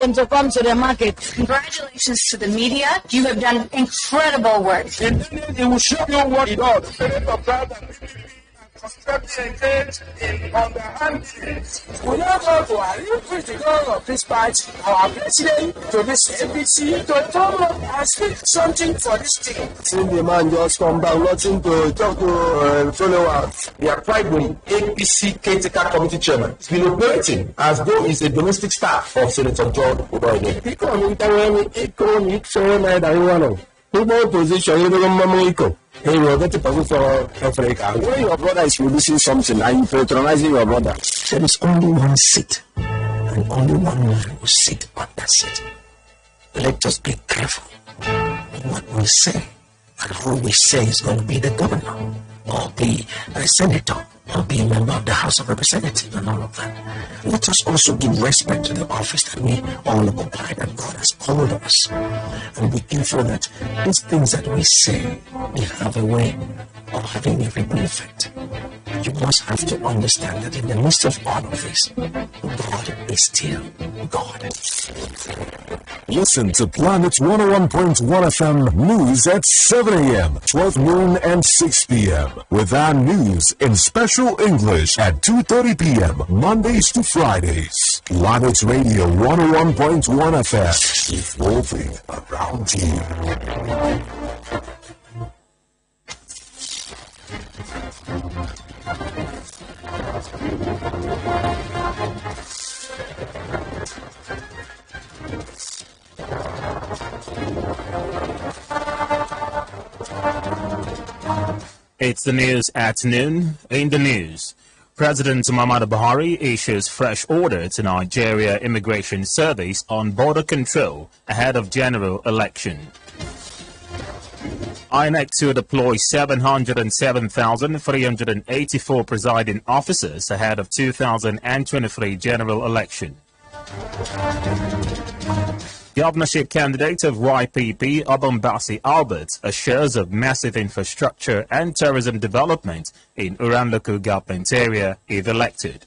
them to come to the market. Congratulations to the media. You have done incredible work. And then it will show you what it does. Engaged in underhandings. We now go to our critical of this party, our president, to this APC, to tell us and speak something for this thing. Seeing the man just come back, nothing to talk to followers. We are quite with APC caretaker committee chairman. He's been operating as though he's a domestic staff of Senator John Obong. Economic, so nice, everyone. People position, you don't remember. Hey, we'll get a position for Africa. When your brother is releasing something and you patronizing your brother, there is only one seat, and only one man will sit on that seat. Let us be careful what we say, and who we say is going to be the governor, or be a senator, or be a member of the House of Representatives, and all of that. Let us also give respect to the office that we all occupy, that God has called us. And be careful that these things that we say, they have a way of having a ripple effect. You must have to understand that in the midst of all of this, God is still God. Listen to Planet's 101.1 FM News at 7 a.m., 12 noon, and 6 p.m. with our news in special English at 2:30 p.m. Mondays to Fridays. Planet's Radio 101.1 FM, evolving around you. It's the news at noon. In the news, President Muhammadu Buhari issues fresh order to Nigeria Immigration Service on border control ahead of general election. INEC to deploy 707,384 presiding officers ahead of 2023 general election. Governorship candidate of YPP, Obong Bassey Albert, assures of massive infrastructure and tourism development in Uruan Local government area if elected.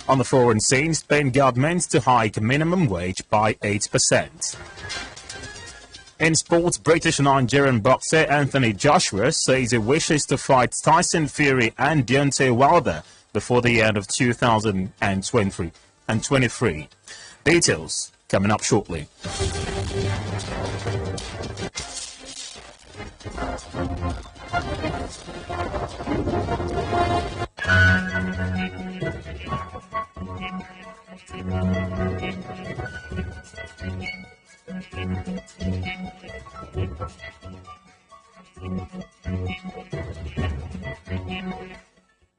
On the foreign scene, Spain government to hike minimum wage by 8%. In sports, British-Nigerian boxer Anthony Joshua says he wishes to fight Tyson Fury and Deontay Wilder before the end of 2023. Details coming up shortly.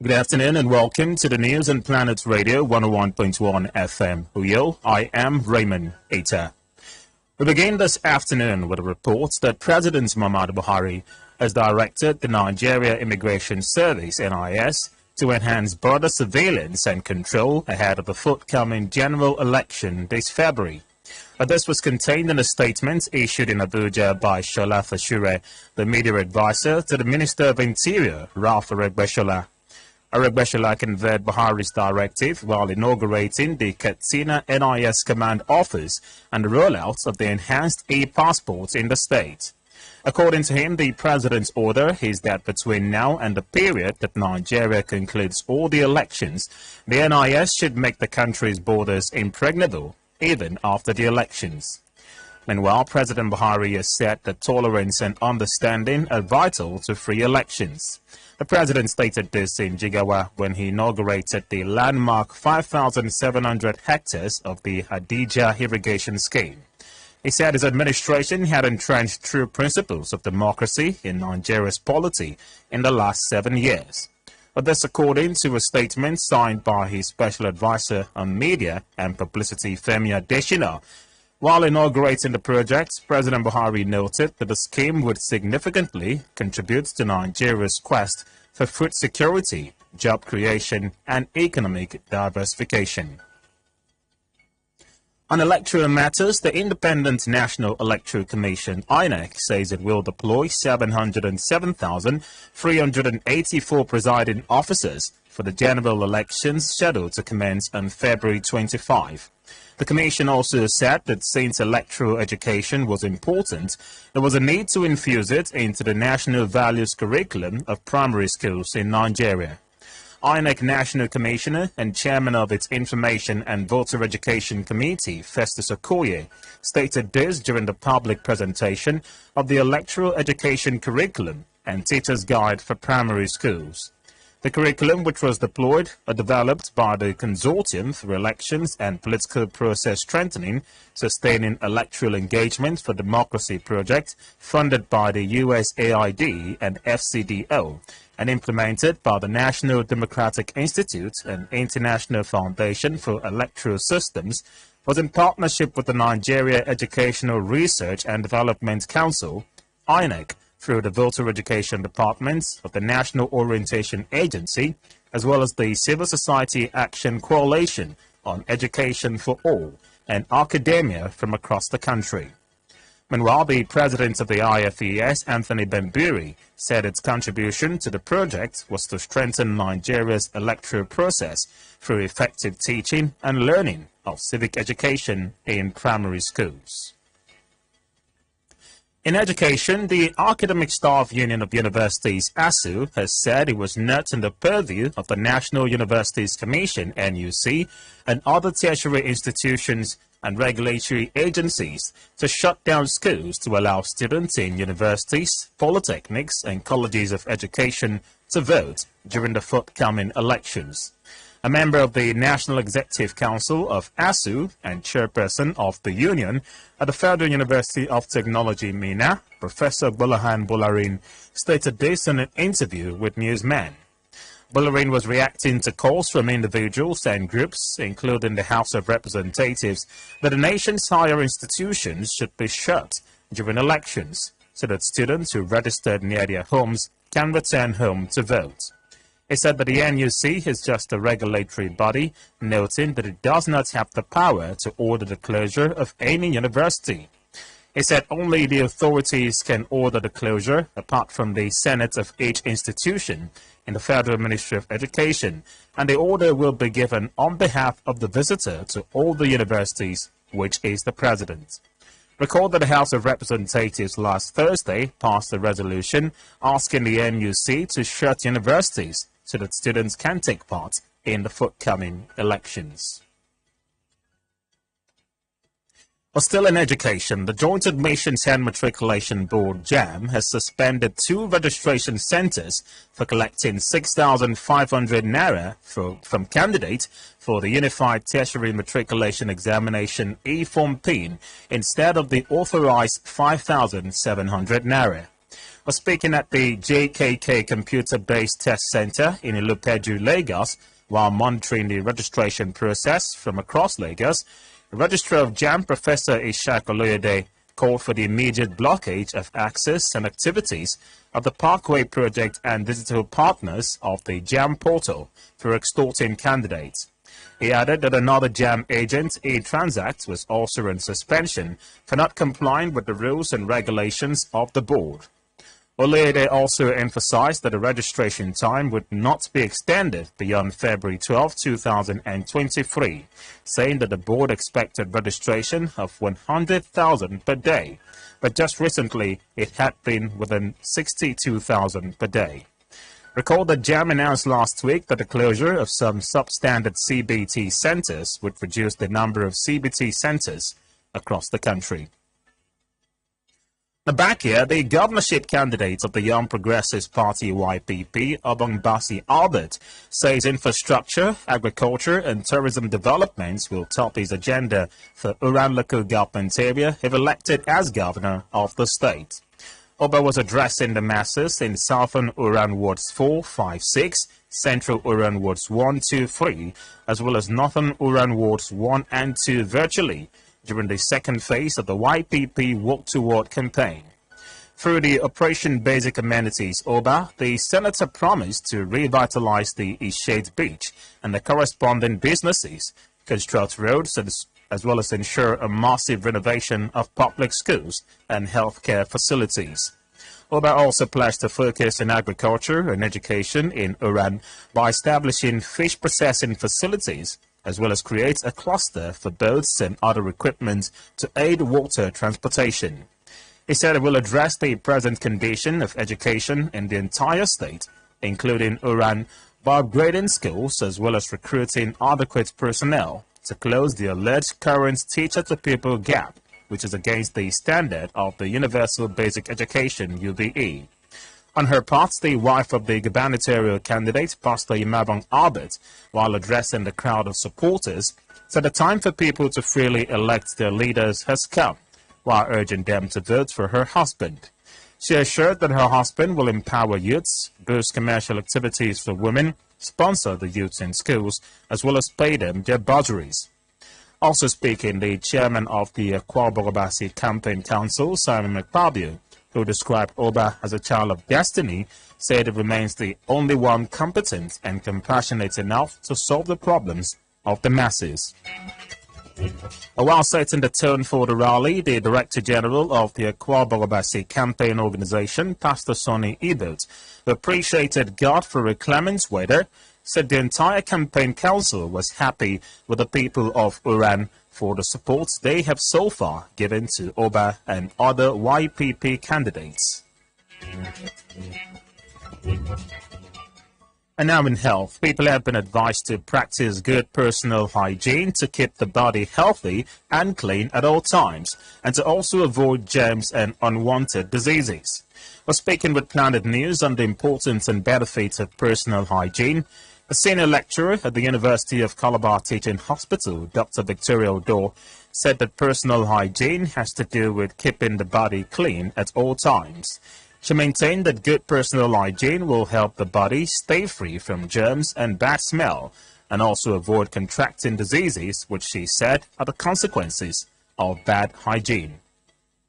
Good afternoon and welcome to the news on Planet Radio 101.1 FM. Uyo, I am Raymond Eta. We begin this afternoon with a report that President Muhammadu Buhari has directed the Nigeria Immigration Service, NIS, to enhance border surveillance and control ahead of the forthcoming general election this February. This was contained in a statement issued in Abuja by Shola Fashure, the media advisor to the Minister of Interior, Ralph Aregbesola. Aregbesola conveyed Buhari's directive while inaugurating the Katsina NIS Command Office and the rollout of the enhanced e-passports in the state. According to him, the president's order is that between now and the period that Nigeria concludes all the elections, the NIS should make the country's borders impregnable, even after the elections. Meanwhile, President Buhari has said that tolerance and understanding are vital to free elections. The president stated this in Jigawa when he inaugurated the landmark 5,700 hectares of the Hadija irrigation scheme. He said his administration had entrenched true principles of democracy in Nigeria's polity in the last 7 years. But this according to a statement signed by his special advisor on media and publicity, Femi Adesina. While inaugurating the project, President Buhari noted that the scheme would significantly contribute to Nigeria's quest for food security, job creation, and economic diversification. On electoral matters, the Independent National Electoral Commission, INEC, says it will deploy 707,384 presiding officers for the general elections scheduled to commence on February 25. The Commission also said that since electoral education was important, there was a need to infuse it into the national values curriculum of primary schools in Nigeria. INEC National Commissioner and Chairman of its Information and Voter Education Committee, Festus Okoye, stated this during the public presentation of the Electoral Education Curriculum and Teacher's Guide for Primary Schools. The curriculum, which was deployed or developed by the Consortium for Elections and Political Process Strengthening, Sustaining Electoral Engagement for Democracy project, funded by the USAID and FCDO, and implemented by the National Democratic Institute and International Foundation for Electoral Systems, was in partnership with the Nigeria Educational Research and Development Council, INEC, through the Voter Education Department of the National Orientation Agency, as well as the Civil Society Action Coalition on Education for All, and academia from across the country. Meanwhile, the president of the IFES, Anthony Bemburi, said its contribution to the project was to strengthen Nigeria's electoral process through effective teaching and learning of civic education in primary schools. In education, the Academic Staff Union of Universities, ASU, has said it was not in the purview of the National Universities Commission, NUC, and other tertiary institutions and regulatory agencies to shut down schools to allow students in universities, polytechnics, and colleges of education to vote during the forthcoming elections. A member of the National Executive Council of ASU and chairperson of the union at the Federal University of Technology, Minna, Professor Bolahan Bolarin, stated this in an interview with Newsman. Bolarin was reacting to calls from individuals and groups, including the House of Representatives, that the nation's higher institutions should be shut during elections so that students who registered near their homes can return home to vote. He said that the NUC is just a regulatory body, noting that it does not have the power to order the closure of any university. He said only the authorities can order the closure, apart from the Senate of each institution in the Federal Ministry of Education, and the order will be given on behalf of the visitor to all the universities, which is the President. Recall that the House of Representatives last Thursday passed a resolution asking the NUC to shut universities so that students can take part in the forthcoming elections. But still in education, the Joint Admissions and Matriculation Board, JAM, has suspended 2 registration centers for collecting 6,500 naira from candidates for the Unified Tertiary Matriculation Examination E-Form PIN instead of the authorized 5,700 naira. Speaking at the JKK Computer-Based Test Center in Ilupeju, Lagos, while monitoring the registration process from across Lagos, the Registrar of JAM, Professor Ishaq Oloyede, called for the immediate blockage of access and activities of the Parkway Project and digital partners of the JAM portal for extorting candidates. He added that another JAM agent, E-Transact, was also in suspension for not complying with the rules and regulations of the board. Oloyede also emphasized that the registration time would not be extended beyond February 12, 2023, saying that the board expected registration of 100,000 per day, but just recently it had been within 62,000 per day. Recall that JAM announced last week that the closure of some substandard CBT centers would reduce the number of CBT centers across the country. Now back here, the governorship candidate of the Young Progressives Party YPP, Obong Bassey Albert, says infrastructure, agriculture and tourism developments will top his agenda for Uruan Local government area if elected as governor of the state. Oba was addressing the masses in Southern Uruan Wards 4, 5, 6, Central Uruan Wards 1, 2, 3, as well as Northern Uruan Wards 1 and 2 virtually, during the second phase of the YPP Walk to Ward campaign. Through the Operation Basic Amenities OBA, the senator promised to revitalize the Ishade Beach and the corresponding businesses, construct roads, as well as ensure a massive renovation of public schools and healthcare facilities. Oba also pledged to focus on agriculture and education in Uruan by establishing fish processing facilities, as well as create a cluster for boats and other equipment to aid water transportation. He said it will address the present condition of education in the entire state, including Uruan, by upgrading schools as well as recruiting adequate personnel to close the alleged current teacher-to-pupil gap, which is against the standard of the Universal Basic Education (UBE). On her part, the wife of the gubernatorial candidate, Pastor Obong Albert, while addressing the crowd of supporters, said the time for people to freely elect their leaders has come, while urging them to vote for her husband. She assured that her husband will empower youths, boost commercial activities for women, sponsor the youths in schools, as well as pay them their bursaries. Also speaking, the chairman of the Obong Bassey Campaign Council, Simon McFabio, who described Oba as a child of destiny, said it remains the only one competent and compassionate enough to solve the problems of the masses. While setting the tone for the rally, the Director General of the Obong Bassey Campaign Organization, Pastor Sonny Ebert, who appreciated God for a clement weather, said the entire campaign council was happy with the people of Uruan for the support they have so far given to Oba and other YPP candidates. And now in health, people have been advised to practice good personal hygiene to keep the body healthy and clean at all times, and to also avoid germs and unwanted diseases. While speaking with Planet News on the importance and benefits of personal hygiene, a senior lecturer at the University of Calabar Teaching Hospital, Dr. Victoria Odor, said that personal hygiene has to do with keeping the body clean at all times. She maintained that good personal hygiene will help the body stay free from germs and bad smell, and also avoid contracting diseases, which she said are the consequences of bad hygiene.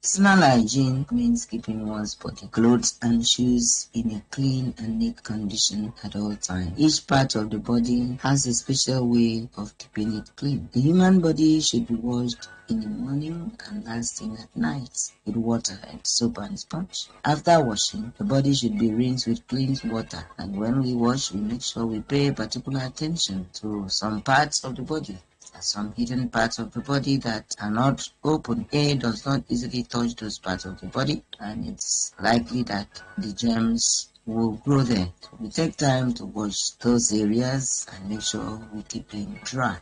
Personal hygiene means keeping one's body, clothes and shoes in a clean and neat condition at all times. Each part of the body has a special way of keeping it clean. The human body should be washed in the morning and last thing at night with water and soap and sponge. After washing, the body should be rinsed with clean water, and when we wash, we make sure we pay particular attention to some parts of the body. Some hidden parts of the body that are not open. Air does not easily touch those parts of the body, and it's likely that the germs will grow there. So we take time to wash those areas and make sure we keep them dry.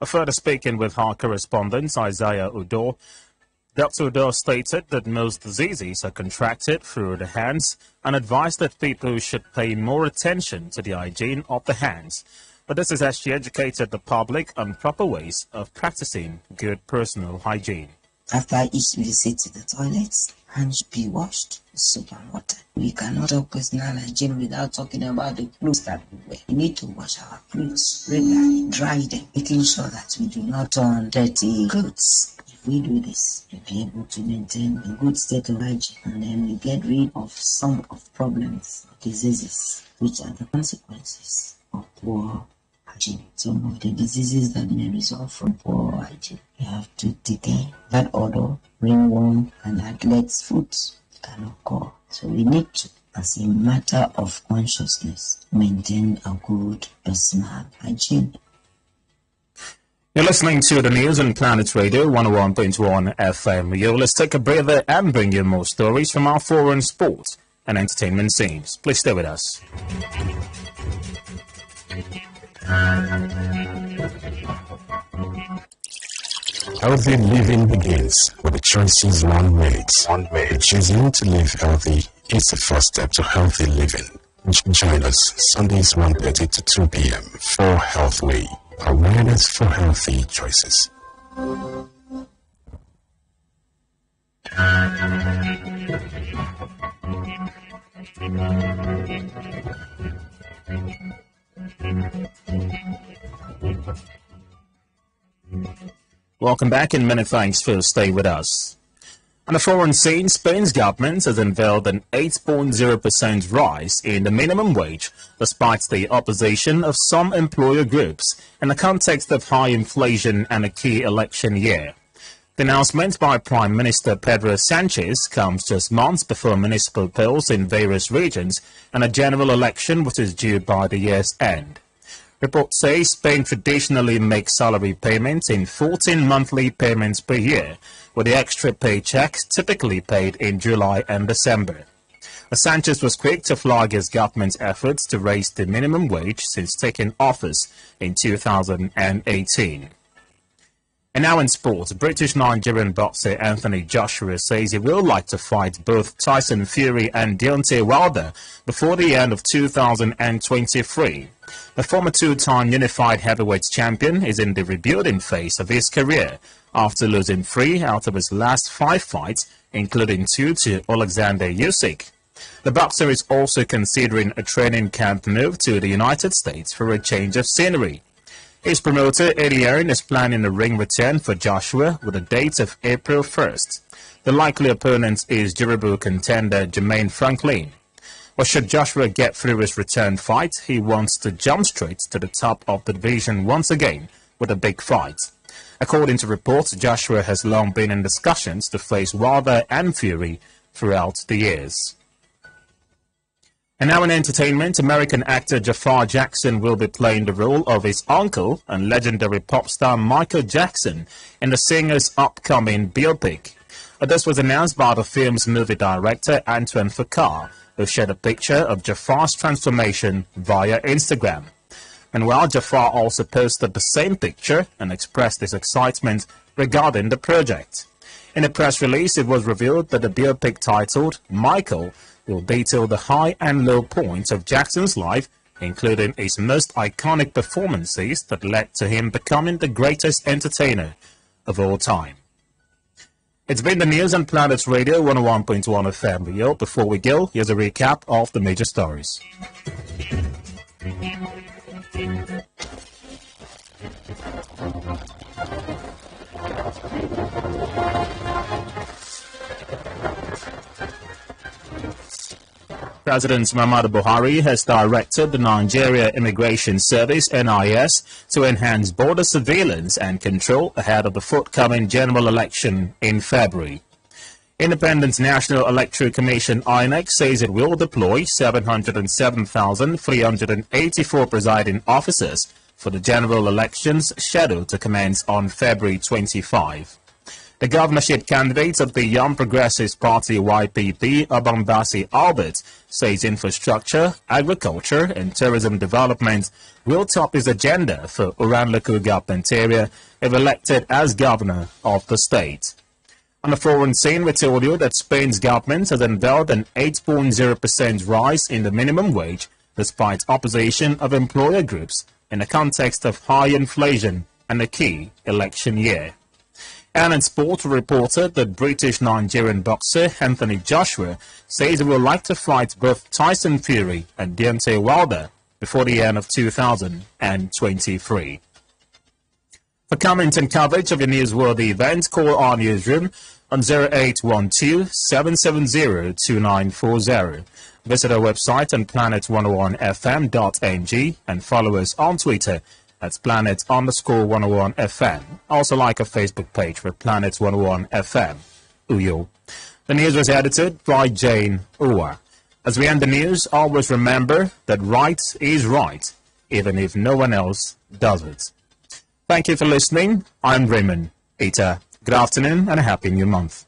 Further speaking with our correspondent, Isaiah Udor, Dr. Udor stated that most diseases are contracted through the hands and advised that people should pay more attention to the hygiene of the hands. But this is as she educated the public on proper ways of practicing good personal hygiene. After each visit to the toilets, hands should be washed with soap and water. We cannot talk personal hygiene without talking about the clothes that we wear. We need to wash our clothes regularly, dry them, making sure that we do not turn dirty clothes. If we do this, we'll be able to maintain a good state of hygiene, and then we get rid of some of problems, diseases, which are the consequences of poor hygiene. Some of the diseases that may result from poor hygiene. You have to take care. That odor, ringworm, and athlete's foot can occur. So we need to, as a matter of consciousness, maintain a good personal hygiene. You're listening to the news on Planet Radio 101.1 FM. Let's take a breather and bring you more stories from our foreign sports and entertainment scenes. Please stay with us. Healthy living begins with the choices one makes. Choosing to live healthy is the first step to healthy living. Join us Sundays 1:30 to 2 p.m. for Health Way. Awareness for healthy choices. Welcome back and many thanks for staying with us. On the foreign scene, Spain's government has unveiled an 8.0% rise in the minimum wage, despite the opposition of some employer groups, in the context of high inflation and a key election year. The announcement by Prime Minister Pedro Sanchez comes just months before municipal polls in various regions and a general election which is due by the year's end. Reports say Spain traditionally makes salary payments in 14 monthly payments per year, with the extra paychecks typically paid in July and December. Sanchez was quick to flag his government's efforts to raise the minimum wage since taking office in 2018. And now in sports, British-Nigerian boxer Anthony Joshua says he will like to fight both Tyson Fury and Deontay Wilder before the end of 2023. The former two-time unified heavyweight champion is in the rebuilding phase of his career after losing 3 out of his last 5 fights, including 2 to Alexander Usyk. The boxer is also considering a training camp move to the United States for a change of scenery. His promoter, Eddie Hearn, is planning a ring return for Joshua with a date of April 1st. The likely opponent is durable contender Jermaine Franklin. But should Joshua get through his return fight, he wants to jump straight to the top of the division once again with a big fight. According to reports, Joshua has long been in discussions to face Wilder and Fury throughout the years. And now in entertainment, American actor Jafar Jackson will be playing the role of his uncle and legendary pop star Michael Jackson in the singer's upcoming biopic. This was announced by the film's movie director Antoine Fuqua, who shared a picture of Jafar's transformation via Instagram. And while Jafar also posted the same picture and expressed his excitement regarding the project. In a press release, it was revealed that the biopic titled Michael will detail the high and low points of Jackson's life, including his most iconic performances that led to him becoming the greatest entertainer of all time. It's been the news on Planet Radio 101.1 FM. Before we go, here's a recap of the major stories. President Muhammadu Buhari has directed the Nigeria Immigration Service (NIS) to enhance border surveillance and control ahead of the forthcoming general election in February. Independent National Electoral Commission (INEC) says it will deploy 707,384 presiding officers for the general elections scheduled to commence on February 25. The governorship candidate of the Young Progressives Party YPP, Obong Bassey Albert, says infrastructure, agriculture and tourism development will top his agenda for Uruan Local government area if elected as governor of the state. On the foreign scene, we told you that Spain's government has unveiled an 8.0% rise in the minimum wage despite opposition of employer groups in the context of high inflation and a key election year. And in sport, reported that British-Nigerian boxer Anthony Joshua says he would like to fight both Tyson Fury and Deontay Wilder before the end of 2023. For comment and coverage of your newsworthy events, call our newsroom on 0812-770-2940. Visit our website on planet101fm.ng and follow us on Twitter at planet_101fm. Also like our Facebook page for Planet 101 FM. Uyo. The news was edited by Jane Uwa. As we end the news, always remember that right is right, even if no one else does it. Thank you for listening. I'm Raymond Ita. Good afternoon and a happy new month.